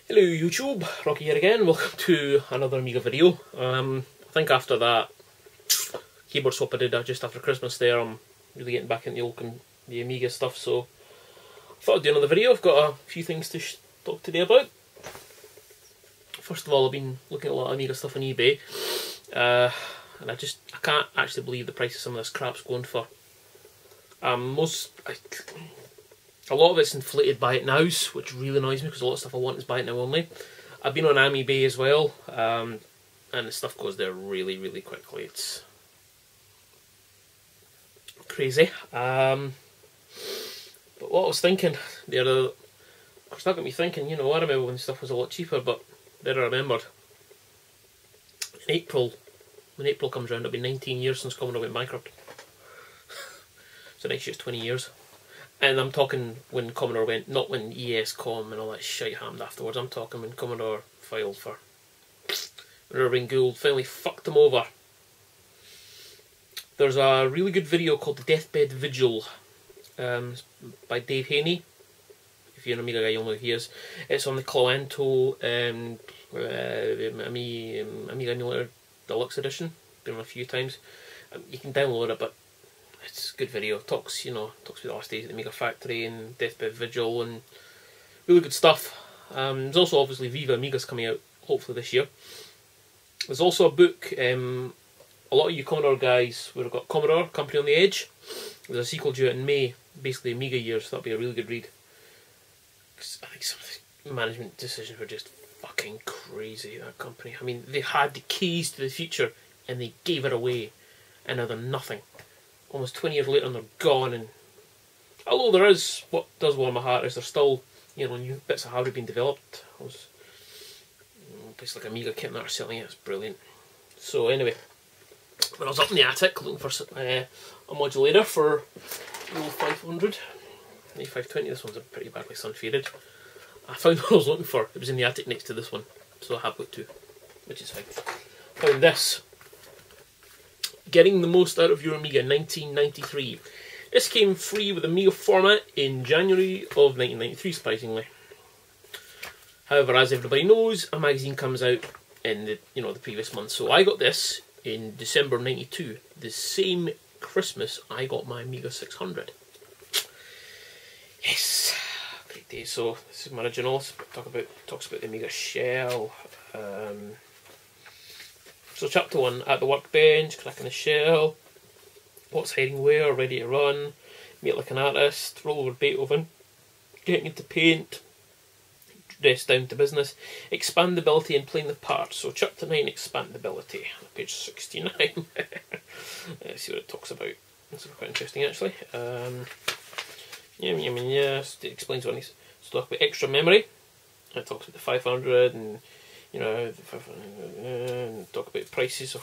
Hello YouTube, Rocky here again. Welcome to another Amiga video. I think after that keyboard swap I did just after Christmas there, I'm really getting back into the Amiga stuff, so I thought I'd do another video. I've got a few things to talk today about. First of all, I've been looking at a lot of Amiga stuff on eBay, and I can't actually believe the price of some of this crap's going for. A lot of it's inflated buy it nows, which really annoys me because a lot of stuff I want is buy it now only. I've been on Amiga as well, and the stuff goes there really, really quickly. It's crazy. But what I was thinking, it's not got me thinking, you know, I remember when stuff was a lot cheaper, but then I remembered in April, when April comes around, it'll be 19 years since Commodore went bankrupt. So next year's 20 years. And I'm talking when Commodore went, not when ESCOM and all that shite happened afterwards. I'm talking when Commodore filed for, when Irving Gould finally fucked them over. There's a really good video called The Deathbed Vigil by Dave Haney. If you're an Amiga guy, you'll know who he is. It's on the Cloanto Amiga Emulator Deluxe Edition. Been on a few times. You can download it, but it's a good video. Talks about the last days at the Amiga Factory and Deathbed Vigil and really good stuff. There's also obviously Viva Amiga's coming out hopefully this year. There's also a book, a lot of you Commodore guys would have got Commodore, Company on the Edge. There's a sequel due out in May, basically Amiga years, so that'll be a really good read. I think some of the management decisions were just fucking crazy, that company. I mean, they had the keys to the future and they gave it away, and now they're nothing. Almost 20 years later and they're gone, and although there is, what does warm my heart is there's still, you know, new bits of hardware being developed. Places like Amiga kit that are selling it, it's brilliant. So anyway, when I was up in the attic looking for a modulator for the old 500, the 520, this one's pretty badly sun faded. I found what I was looking for. It was in the attic next to this one, so I have got two, which is fine. Found this. Getting the Most Out of Your Amiga, 1993. This came free with Amiga format in January of 1993, surprisingly. However, as everybody knows, a magazine comes out in the previous month. So I got this in December 92, the same Christmas I got my Amiga 600. Yes, great day. So this is my original. Talks about the Amiga shell. So chapter 1, at the workbench, cracking the shell, what's hiding where, ready to run, meet like an artist, roll over Beethoven, getting into paint, dress down to business, expandability and playing the parts. So chapter 9, expandability, page 69. Let's see what it talks about. This is quite interesting actually. It explains what it needs to talk about. Extra memory, it talks about the 500 and talk about prices of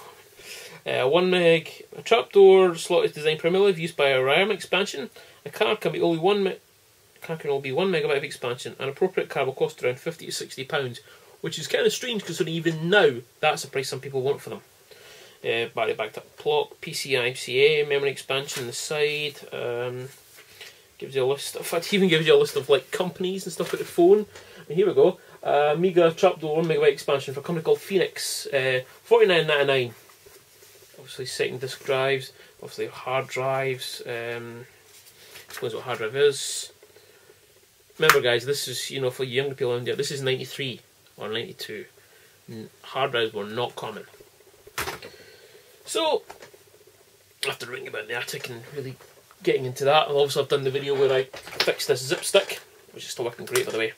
1 meg. A trapdoor slot is designed primarily for use by a RAM expansion. A card can only be 1 megabyte of expansion. An appropriate card will cost around £50 to £60, which is kind of strange because even now that's the price some people want for them. Battery backed up clock, PCI MCA, memory expansion on the side. Gives you a list. In fact, it even gives you a list of like companies and stuff with the phone. And here we go. Amiga trapdoor 1 megabyte expansion for a company called Phoenix, $49.99. Obviously second disk drives, obviously hard drives. Explains what hard drive is. Remember guys, this is, you know, for younger people out there, this is 93 or 92. Hard drives were not common. So after reading about the attic and really getting into that, I've done the video where I fixed this zip stick, which is still working great by the way.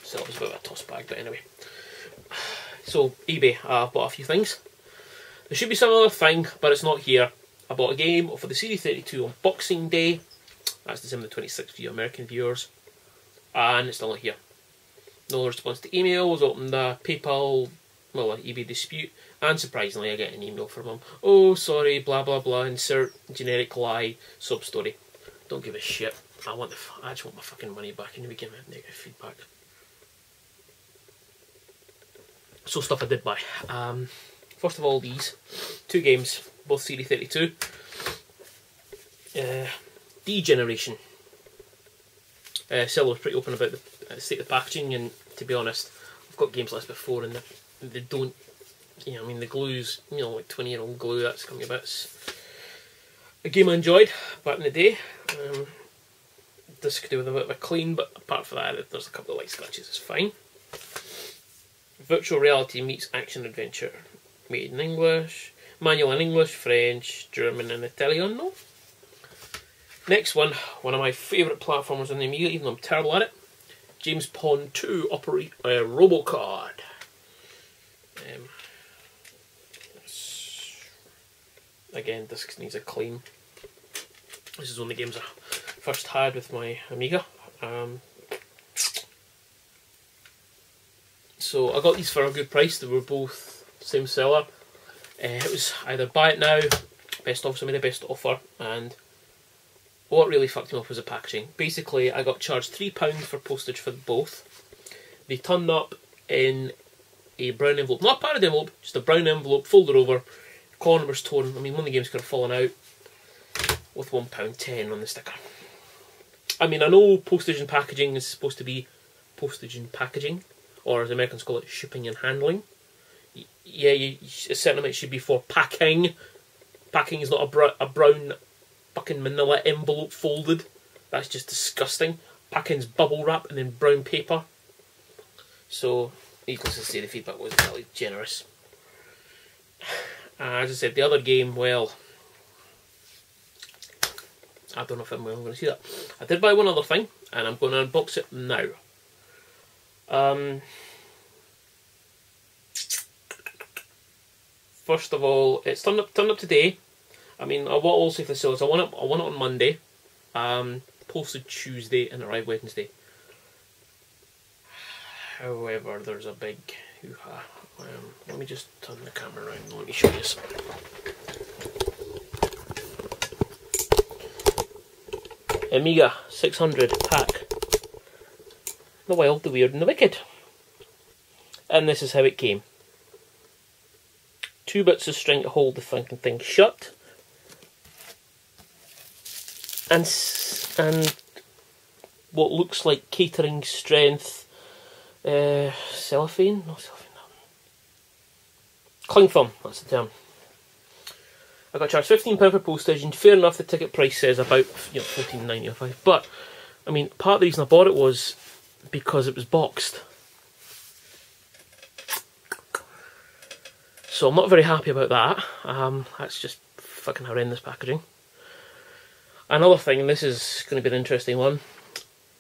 So it was a bit of a toss bag, but anyway. So eBay, I bought a few things. There should be some other thing, but it's not here. I bought a game for the CD32 on Boxing Day. That's December 26th for you American viewers. And it's still not here. No response to emails, opened a PayPal, well, an eBay dispute. And surprisingly, I get an email from him. Oh, sorry, blah blah blah, insert generic lie, sub story. Don't give a shit. I just want my fucking money back, and you give me negative feedback. So stuff I did buy. First of all, these two games, both CD32. D Generation. Seller was pretty open about at the state of the packaging, and to be honest, I've got games like this before, and they don't, you know, I mean, the glue's, you know, like 20-year-old glue, that's coming a bit. A game I enjoyed back in the day. This could do with a bit of a clean, but apart from that, there's a couple of light scratches, it's fine. Virtual reality meets action adventure. Made in English, manual in English, French, German and Italiano. Next one of my favourite platformers on the Amiga, even though I'm terrible at it. James Pond 2 Robocard. Again, this needs a clean. This is one of the games I first had with my Amiga. So I got these for a good price. They were both same seller. It was either buy it now, best offer, somebody best offer, and what really fucked me off was the packaging. Basically, I got charged £3 for postage for both. They turned up in a brown envelope, not a padded envelope, just a brown envelope, folded over, corner was torn. I mean, one of the games could have fallen out with £1.10 on the sticker. I mean, I know postage and packaging is supposed to be postage and packaging, or as Americans call it, shipping and handling. Yeah, a certain amount should be for packing. Packing is not a brown fucking manila envelope folded. That's just disgusting. Packing's bubble wrap and then brown paper. So, needless to say, the feedback wasn't really generous. As I said, the other game, well, I don't know if I'm going to see that. I did buy one other thing, and I'm going to unbox it now. First of all, it's turned up today. I mean, what I'll say for the sale is I want it on Monday, posted Tuesday and arrived Wednesday. However, there's a big hoo-ha. Let me just turn the camera around and let me show you something. Amiga 600 pack. The Wild, the Weird and the Wicked. And this is how it came. 2 bits of string to hold the fucking thing shut. And what looks like catering strength cellophane? No, cellophane, no. Cling film, that's the term. I got charged £15 for postage, and fair enough, the ticket price says about, you know, $14.95. But I mean, part of the reason I bought it was because it was boxed. So I'm not very happy about that. That's just fucking horrendous packaging. Another thing, and this is going to be an interesting one.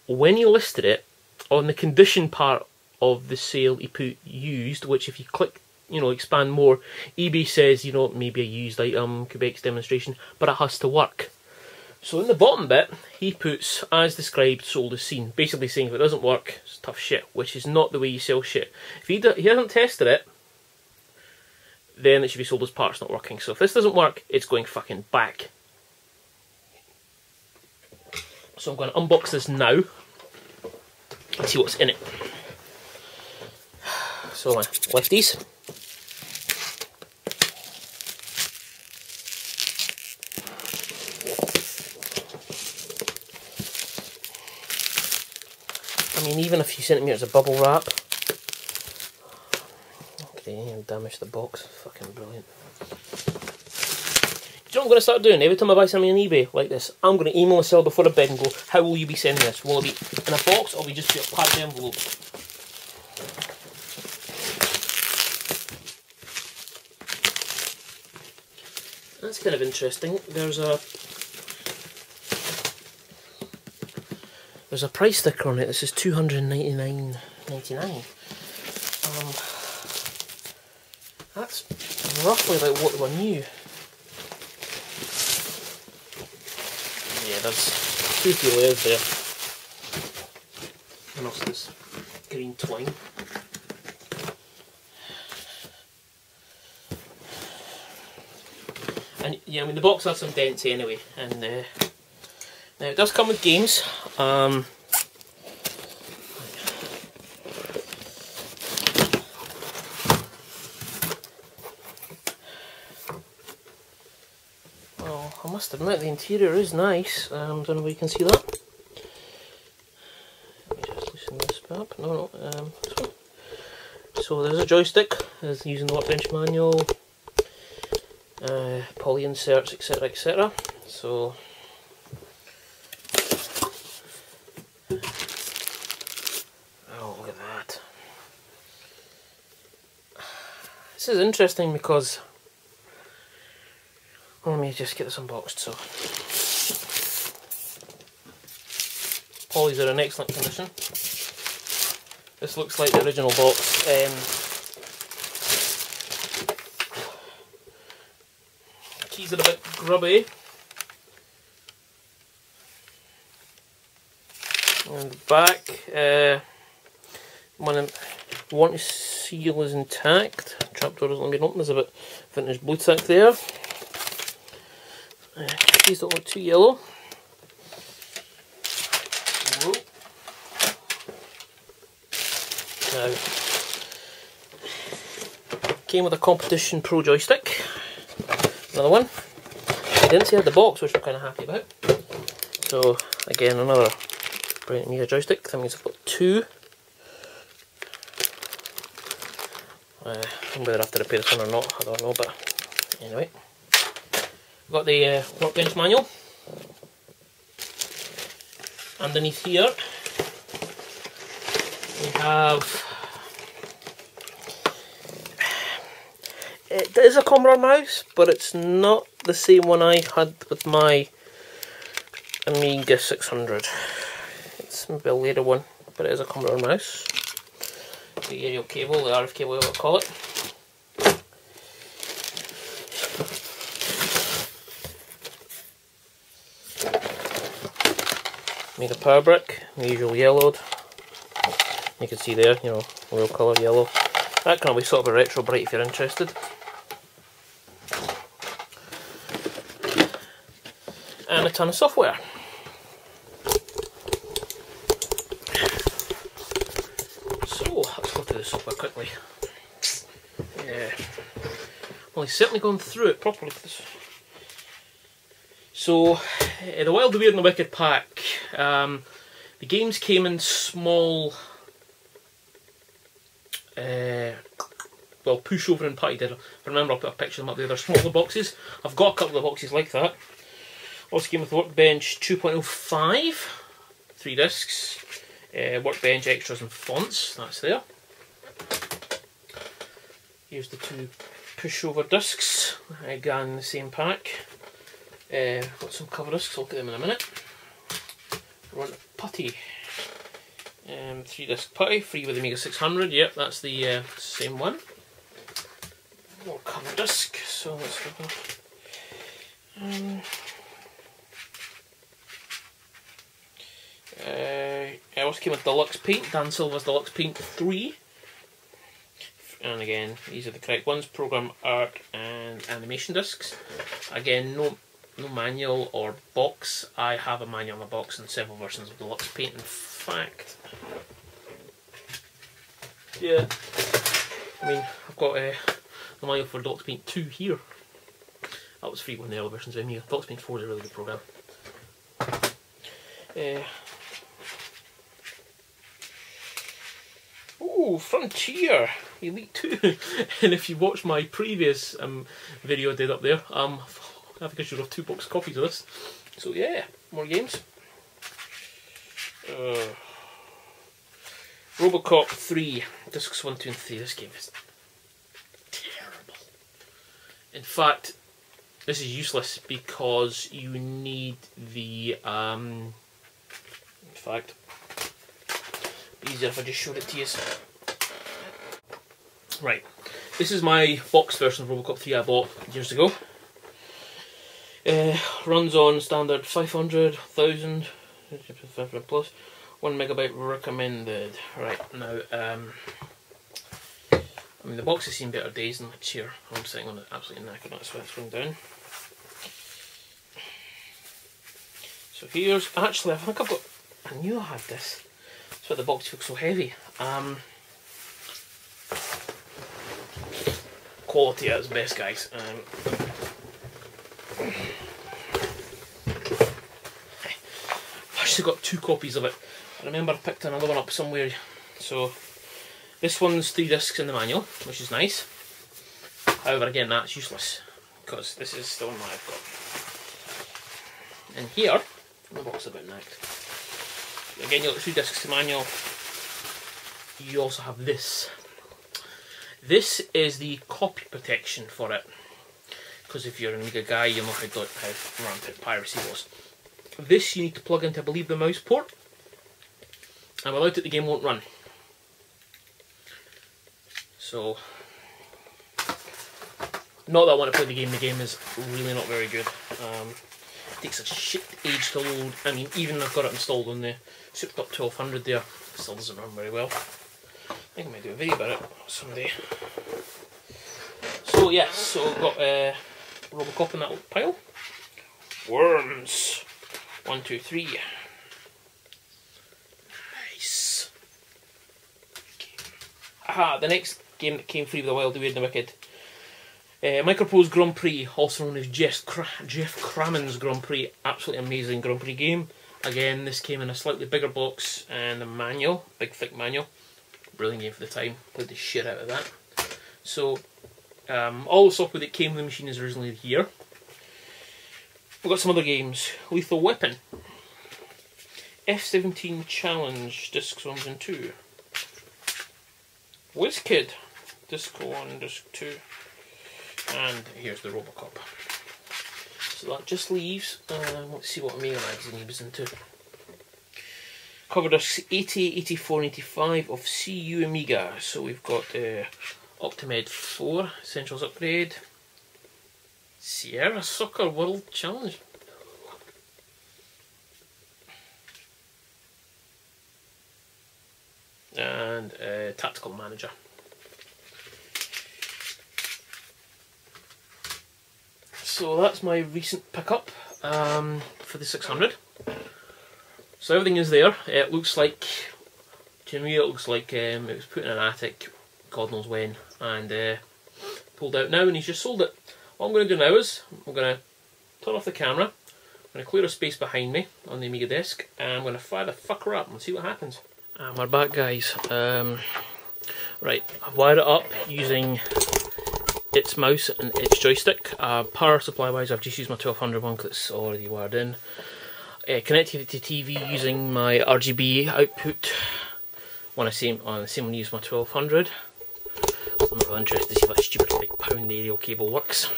When you listed it, on the condition part of the sale, you put used, which if you click, you know, expand more, eBay says, you know, maybe a used item, Quebec's demonstration, but it has to work. So in the bottom bit, he puts, as described, sold as seen, basically saying if it doesn't work, it's tough shit, which is not the way you sell shit. If he hasn't tested it, then it should be sold as parts not working. So if this doesn't work, it's going fucking back. So I'm going to unbox this now and see what's in it. So I lift these. I mean, even a few centimetres of bubble wrap. Okay, and damage the box. Fucking brilliant. Do you know what I'm going to start doing? Every time I buy something on eBay like this, I'm going to email myself before I bed and go, how will you be sending this? Will it be in a box, or will it just be a packed envelope? That's kind of interesting. There's a price sticker on it that says $299.99. That's roughly like what one new. Yeah, there's 2 layers there. And also this green twine. And yeah, I mean the box has some dents anyway, and now it does come with games. Well, I must admit the interior is nice. Don't know if you can see that. Let me just loosen this joystick, as using the workbench manual, poly inserts, etc, etc. So oh, look at that. This is interesting because, let me just get this unboxed. So polys are in excellent condition. This looks like the original box. Keys are a bit grubby. And the back, warranty seal is intact. Trapdoor hasn't been opened. There's a bit vintage blue tack there. Keys don't look too yellow. Whoa. Now, came with a Competition Pro joystick. Another one. I didn't see I had the box, which I'm kind of happy about. So again, another brilliant Amiga joystick. That means I've got two. Whether I have to repair this one or not, I don't know, but anyway. I've got the workbench manual. Underneath here we have, it is a Commodore mouse, but it's not the same one I had with my Amiga 600. It's maybe a later one, but it is a Commodore mouse. The aerial cable, the RF cable, whatever I call it. Amiga power brick, the usual yellowed. You can see there, you know, real colour yellow. That can be sort of a retro bright if you're interested. And a ton of software. So, let's go through the software quickly. Yeah. Well, he's certainly gone through it properly. So, the Wild, the Weird and the Wicked pack. The games came in small, well, pushover and putty did. If I remember, I'll put a picture of them up there. They're smaller boxes. I've got a couple of boxes like that. Also came with the Workbench 2.05, 3 discs, Workbench extras and fonts, that's there. Here's the 2 pushover discs, again in the same pack. Got some cover discs, I'll look at them in a minute. Run putty, 3 disc putty, free with the Amiga 600, yep, that's the same one. More cover disc, so let's go. I also came with Deluxe Paint, Dan Silva's Deluxe Paint 3. And again, these are the correct ones, program art and animation discs. Again, no manual or box. I have a manual and a box and several versions of Deluxe Paint. In fact, yeah, I mean, I've got the manual for Deluxe Paint 2 here. That was free with one of the early versions of Amiga. Deluxe Paint 4 is a really good program. Oh, Frontier Elite 2. And if you watch my previous video I did up there, I think I should have 2 box copies of this. So yeah, more games. Robocop 3, discs 1, 2 and 3. This game is terrible. In fact, this is useless because you need the, in fact, it'd be easier if I just showed it to you. Right, this is my box version of Robocop 3 I bought years ago. Runs on standard 500, 1000, 500 plus, 1 megabyte recommended. Right, now, I mean the box has seen better days than the chair. I'm sitting on it absolutely knackered, that's why it's going down. So here's, actually I think I've got, I knew I had this. That's why the box feels so heavy. Quality at its best, guys. I've actually got 2 copies of it. I remember I picked another one up somewhere. So This one's 3 discs in the manual, which is nice. However, again, that's useless because this is the one that I've got. And here, the box is a bit nagged. Again, you've got 3 discs to manual. You also have this. This is the copy protection for it, because if you're an Amiga guy, you'll know how rampant piracy was. This you need to plug into, I believe, the mouse port, and without it the game won't run. So, not that I want to play the game is really not very good. It takes a shit age to load. I mean, even I've got it installed on the Super 1200 there, it still doesn't run very well. I think I might do a video about it someday. So yes, so I've got Robocop in that pile. Worms. 1, 2, 3. Nice. Aha, the next game that came free with the Wild, the Weird and the Wicked. Microprose Grand Prix, also known as Jeff Crammon's Grand Prix. Absolutely amazing Grand Prix game. Again, this came in a slightly bigger box and a manual, big thick manual. Brilliant game for the time. Played the shit out of that. So, all the software that came with the machine is originally here. We've got some other games. Lethal Weapon. F-17 Challenge, Discs 1 and 2. WizKid, Disc 1, Disc 2. And here's the Robocop. So that just leaves, let's see what Amiga magazine he was into. Cover discs 80, 84 and 85 of CU Amiga. So we've got Optimed 4, Essentials Upgrade, Sierra Soccer World Challenge. And Tactical Manager. So that's my recent pickup for the 600. So everything is there. It looks like, to me it looks like it was put in an attic, God knows when, and pulled out now, and he's just sold it. What I'm going to do now is, I'm going to turn off the camera, I'm going to clear a space behind me on the Amiga desk, and I'm going to fire the fucker up and see what happens. And we're back, guys. Right, I've wired it up using its mouse and its joystick. Power supply wise, I've just used my 1200 one because it's already wired in. Connected it to TV using my RGB output. On the same one, use my 1200. I'm not really interested to see if that stupid like pound aerial cable works.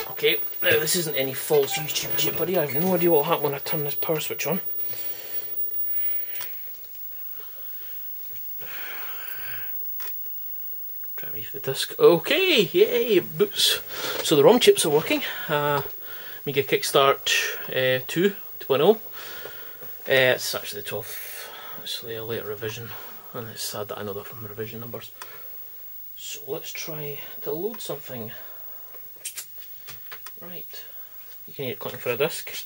Okay, now this isn't any false YouTube shit, buddy. I have no idea what will happen when I turn this power switch on. Try to reef the disc. Okay, yay, boots. So the ROM chips are working. Amiga Kickstart 2.0. It's actually the 12th, actually a later revision, and it's sad that I know that from the revision numbers. So let's try to load something. Right, you can hear it clicking for a disc.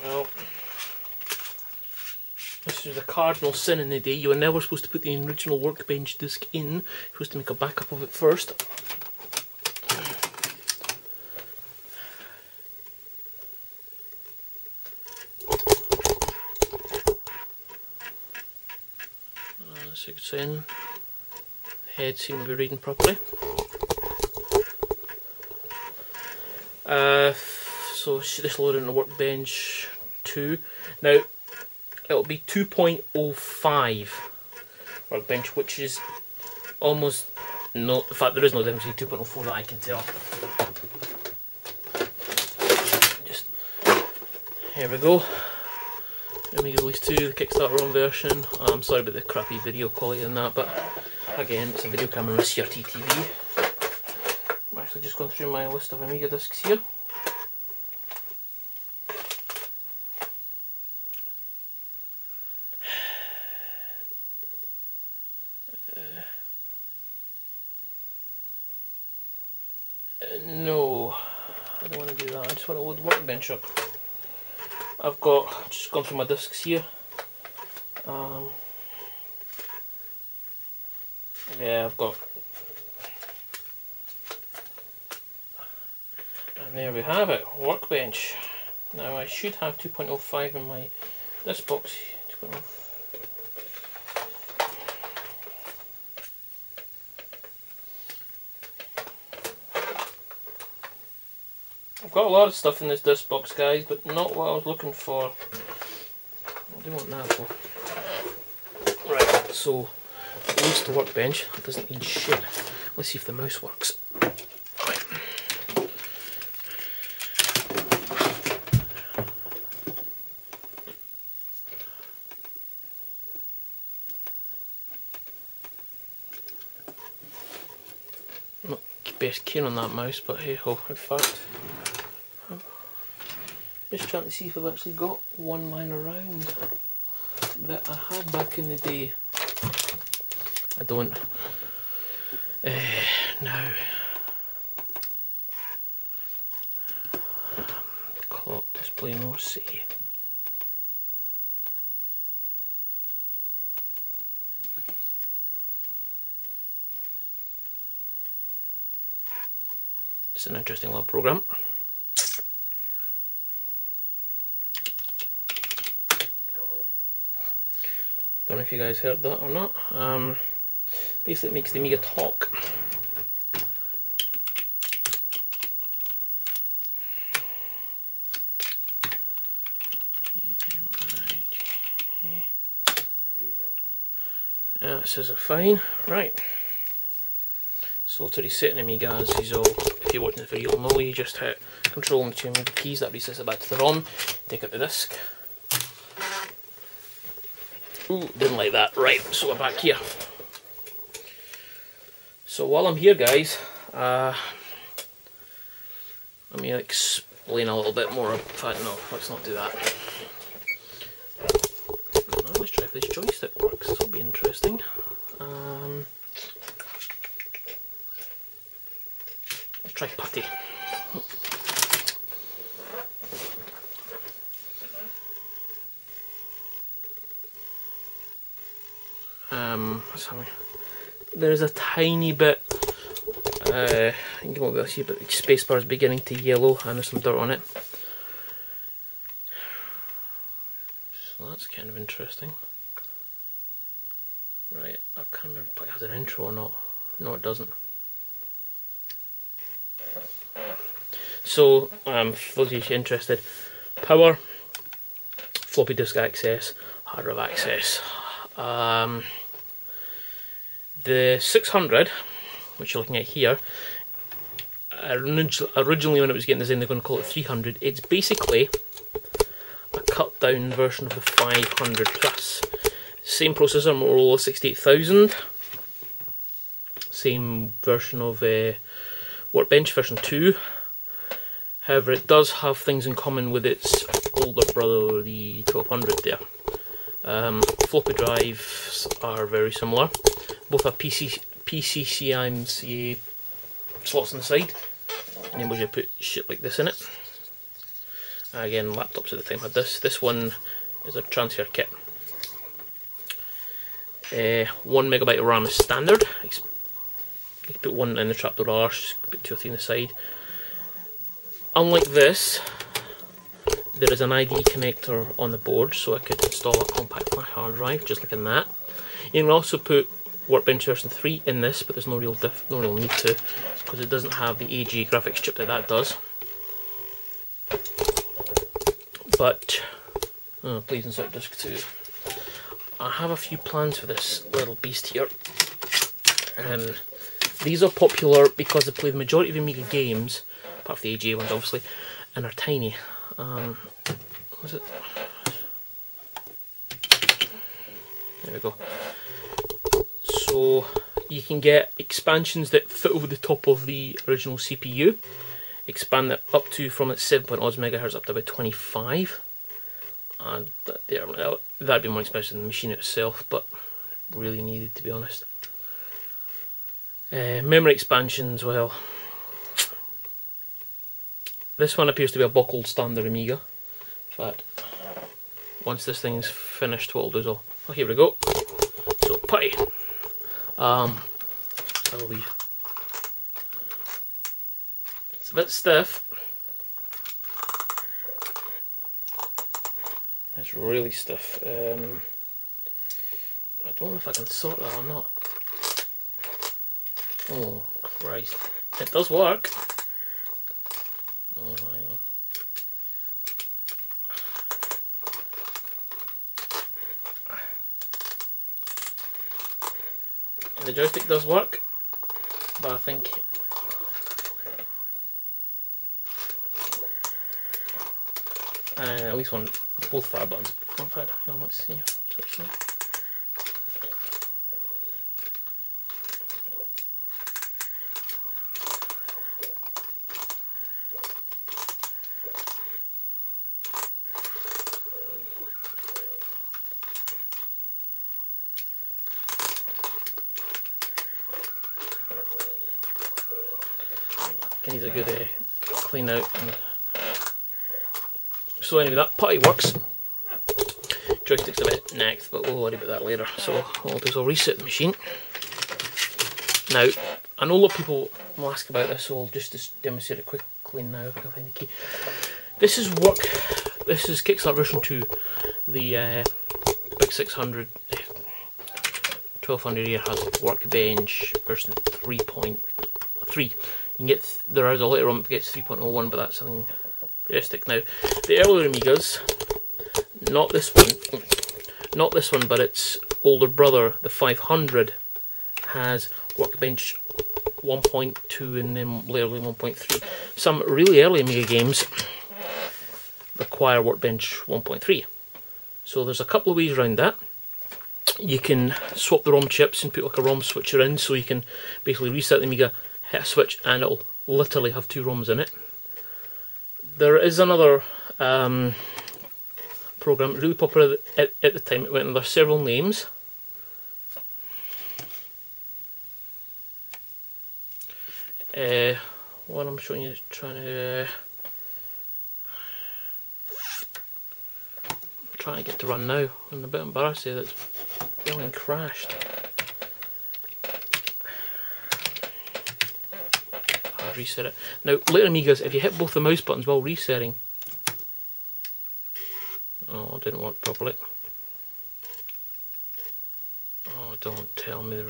Well, this is the cardinal sin in the day. You were never supposed to put the original Workbench disc in. You're supposed to make a backup of it first. That's a good sign. The head seems to be reading properly. So this loaded in the Workbench 2. Now, it'll be 2.05 Workbench, which is almost no. In fact, there is no difference between 2.04 that I can tell. Just here we go. Amiga Release 2, the Kickstarter ROM version. I'm sorry about the crappy video quality on that, but again, it's a video camera on a CRT TV. I'm actually just going through my list of Amiga discs here. No, I don't want to do that. I just want to load Workbench up. I've just gone through my discs here. Yeah, I've got, and there we have it, Workbench. Now I should have 2.05 in my this box. I've got a lot of stuff in this disc box, guys, but not what I was looking for. I do want that though. Right, so at least the workbench. That doesn't mean shit. Let's see if the mouse works. Right. Not best keen on that mouse, but hey ho. In fact, just trying to see if I've actually got one lying around that I had back in the day. I don't. Now, clock display more see. It's an interesting little program. Don't know if you guys heard that or not. Basically it makes the Amiga talk. It says it fine. Right. So to reset an Amiga, as you all, if you're watching this video, you'll know you just hit Control and 2 Amiga keys. That resets it back to the ROM. Take out the disc. Ooh, didn't like that. Right, so we're back here. So while I'm here, guys, let me explain a little bit more. In fact, no, let's not do that. Now let's try if this joystick works. This will be interesting. Let's try putty. There's a tiny bit, you won't be able to see, but the spacebar is beginning to yellow and there's some dirt on it. So that's kind of interesting. Right, I can't remember if it has an intro or not. No, it doesn't. So, for those of you interested, power, floppy disk access, hard drive access. The 600, which you're looking at here, originally when it was getting designed they were going to call it 300. It's basically a cut down version of the 500 plus. Same processor, Motorola 68000. Same version of Workbench version 2. However, it does have things in common with its older brother, the 1200 there. Floppy drives are very similar. Both have PCCIMCA slots on the side. Enables you to put shit like this in it. Again, laptops at the time had this. This one is a transfer kit. 1 megabyte of RAM is standard. You can put one in the trapdoor arch, put 2 or 3 on the side. Unlike this, there is an IDE connector on the board, so I could install a compact flash hard drive, just like in that. You can also put Workbench version 3 in this, but there's no real need to, because it doesn't have the AG graphics chip that does. But, please insert disc 2. I have a few plans for this little beast here. These are popular because they play the majority of Amiga games, apart from the AGA ones obviously, and are tiny. Was it? There we go. So you can get expansions that fit over the top of the original CPU. Expand that up to from its 7 odd megahertz up to about 25. And that'd be more expensive than the machine itself, but really needed, to be honest. Memory expansions, well, this one appears to be a buckled standard Amiga. In fact, once this thing's finished, what I'll do is oh, here we go. So putty. That'll be. It's a bit stiff. It's really stiff. I don't know if I can sort that or not. Oh Christ! It does work. Oh, hang on. The joystick does work, but I think at least both fire buttons. Hang on, let's see. Switch that. Needs a good clean out. So anyway, that putty works. Joystick's a bit necked, but we'll worry about that later. So what I'll do is I'll reset the machine. Now, I know a lot of people will ask about this, so I'll just demonstrate it quickly now if I can find the key. This is Kickstart version 2. The Big 600 1200 here has Workbench version 3.3. You can get there is a later one that gets 3.01, but that's something realistic now. The earlier Amigas, not this one, but its older brother, the 500, has Workbench 1.2 and then later 1.3. Some really early Amiga games require Workbench 1.3. So there's a couple of ways around that. You can swap the ROM chips and put like a ROM switcher in, so you can basically reset the Amiga, hit a switch, and it'll literally have 2 ROMs in it. There is another program really popular at the time. It went under several names. What I'm showing you is trying to get to run now. I'm a bit embarrassed that it's really crashed. I'll reset it. Now, later Amigas, if you hit both the mouse buttons while resetting, oh, it didn't work properly. Oh, don't tell me.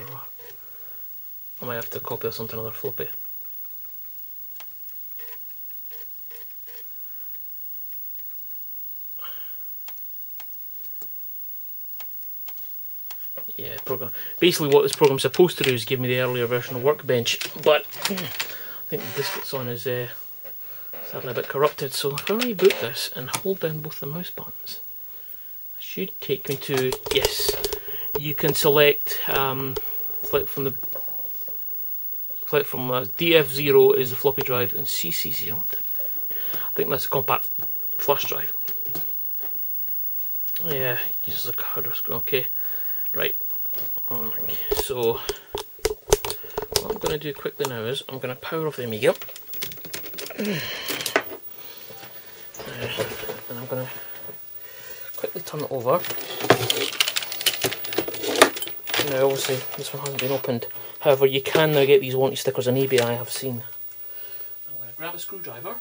I might have to copy this onto another floppy. Yeah, program. Basically, what this program's supposed to do is give me the earlier version of Workbench, but I think the disk it's on is sadly a bit corrupted. So if I reboot this and hold down both the mouse buttons, it should take me to, yes, you can select from DF0 is the floppy drive and CC0. I think that's a compact flash drive. Yeah, uses a hard disk. Okay, right. Okay, so what I'm going to do quickly now is I'm going to power off the Amiga, and I'm going to quickly turn it over. Now obviously this one hasn't been opened, however you can now get these warranty stickers on eBay, I have seen. I'm going to grab a screwdriver,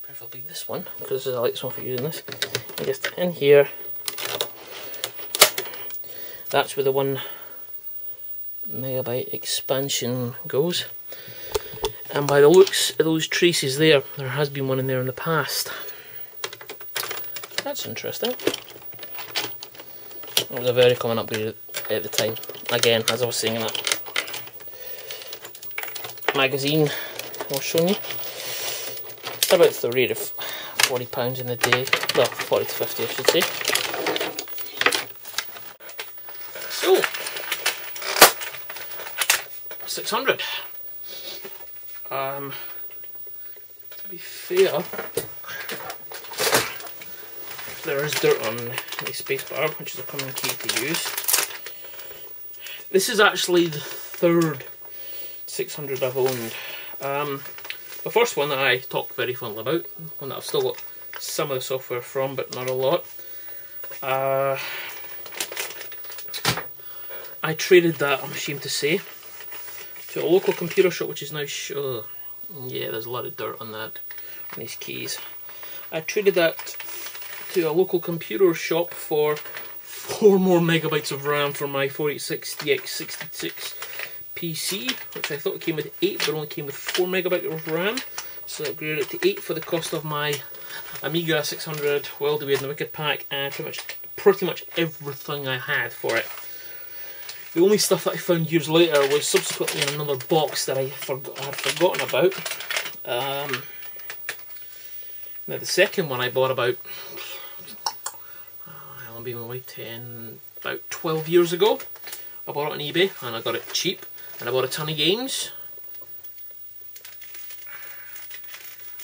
preferably this one, because I like this one for using this, and just in here. That's where the 1 megabyte expansion goes, and by the looks of those traces there has been one in there in the past. That's interesting. It was a very common upgrade at the time. Again, as I was saying in that magazine I was showing you, about the rate of £40 in a day, well, 40 to 50 I should say. So, 600. To be fair, there is dirt on the spacebar, which is a common key to use. This is actually the 3rd 600 I've owned. The first one that I talk very fondly about, one that I've still got some of the software from, but not a lot. I traded that, I'm ashamed to say, to a local computer shop, which is now yeah, there's a lot of dirt on that, on these keys. I traded that to a local computer shop for 4 more megabytes of RAM for my 486DX66 PC, which I thought came with 8 but only came with 4 megabytes of RAM. So I upgraded it to 8 for the cost of my Amiga 600 Wild Away in the Wicked Pack and pretty much everything I had for it. The only stuff that I found years later was subsequently in another box that I had forgotten about. Now the second one I bought about, I'll be my way 10, about 12 years ago. I bought it on eBay and I got it cheap, and I bought a ton of games.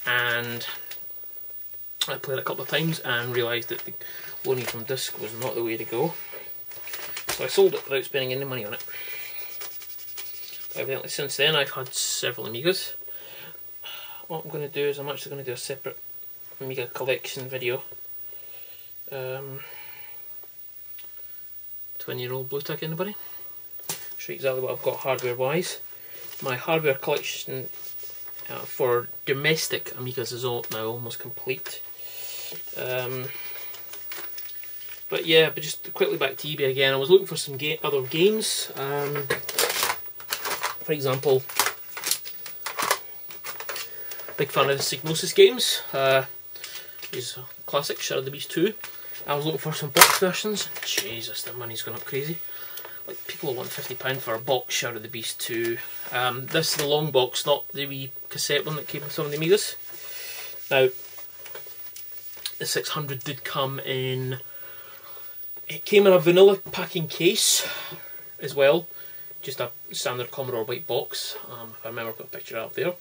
And I played it a couple of times and realised that the loaning from disc was not the way to go. So I sold it without spending any money on it. Evidently since then I've had several Amigas. What I'm going to do is I'm actually going to do a separate Amiga collection video. 20-year-old Bluetooth, anybody? Show you exactly what I've got hardware wise. My hardware collection for domestic Amigas is now almost complete. But yeah, but just quickly back to eBay again. I was looking for some other games. For example, big fan of the Psygnosis games. These classic Shadow of the Beast 2. I was looking for some box versions. Jesus, the money's gone up crazy. Like, people want £50 for a box Shadow of the Beast 2. This is the long box, not the wee cassette one that came with some of the Amigas. Now, the 600 did come in. It came in a vanilla packing case as well, just a standard Commodore white box. If I remember, I put a picture out there.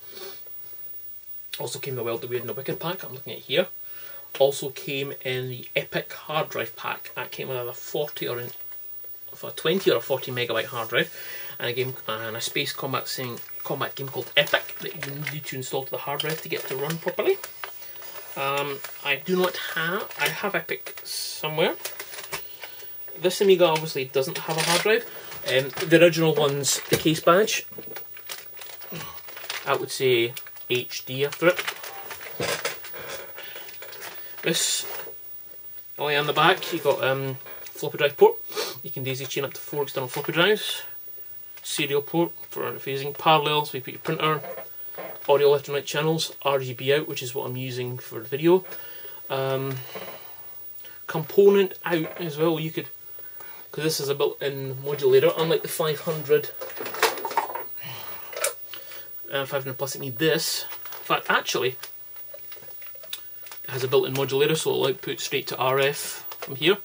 Also came the Wild Away in the Wicked pack, I'm looking at here. Also came in the Epic hard drive pack. That came with either 20 or a 40 megabyte hard drive, and a space combat game called Epic that you need to install to the hard drive to get it to run properly. I have Epic somewhere. This Amiga obviously doesn't have a hard drive. The original one's the case badge. I would say HD after it. This, on the back, you've got floppy drive port. You can daisy chain up to 4 external floppy drives. Serial port for interfacing. Parallels, so you put your printer. Audio left and right channels. RGB out, which is what I'm using for the video. Component out as well. You could, because this is a built-in modulator, unlike the 500. 500 Plus, it needs this. In fact, actually, it has a built-in modulator, so it'll output straight to RF from here.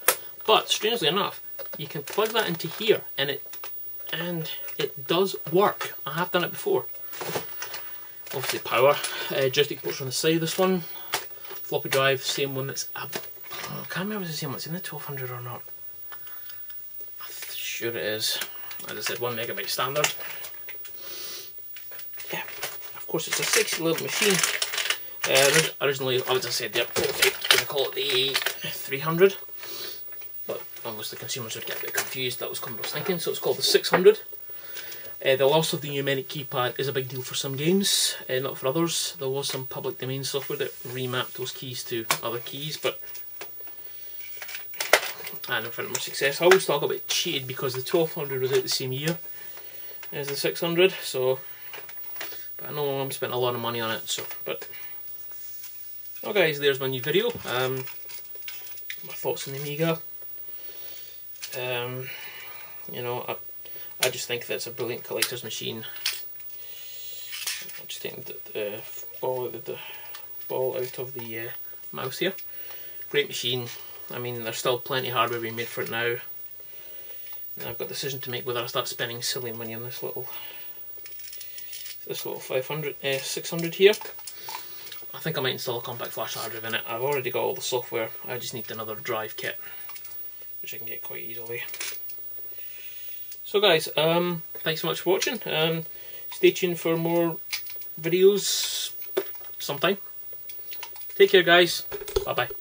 But strangely enough, you can plug that into here, and it does work. I have done it before. Obviously, power. Joystick ports on the side of this one. Floppy drive, same one that's. I can't remember if it's the same one. It's in the 1200 or not. I'm sure it is. As I said, 1 megabyte standard. Yeah, of course, it's a 60 little machine. Originally, as I said, they're going to call it the 300, but obviously consumers would get a bit confused. That was Commodore's thinking, so it's called the 600. The loss of the pneumatic keypad is a big deal for some games, not for others. There was some public domain software that remapped those keys to other keys, but I never found much success. I always talk about cheated because the 1200 was out the same year as the 600, so. But I know I'm spent a lot of money on it, so. But well, guys, there's my new video. My thoughts on the Amiga. You know, I just think that's a brilliant collector's machine. I'm just taking the ball out of the mouse here. Great machine. I mean, there's still plenty of hardware being made for it now. And I've got a decision to make whether I start spending silly money on this little 600 here. I think I might install a compact flash hard drive in it. I've already got all the software. I just need another drive kit, which I can get quite easily. So guys, thanks so much for watching. Stay tuned for more videos sometime. Take care, guys. Bye bye.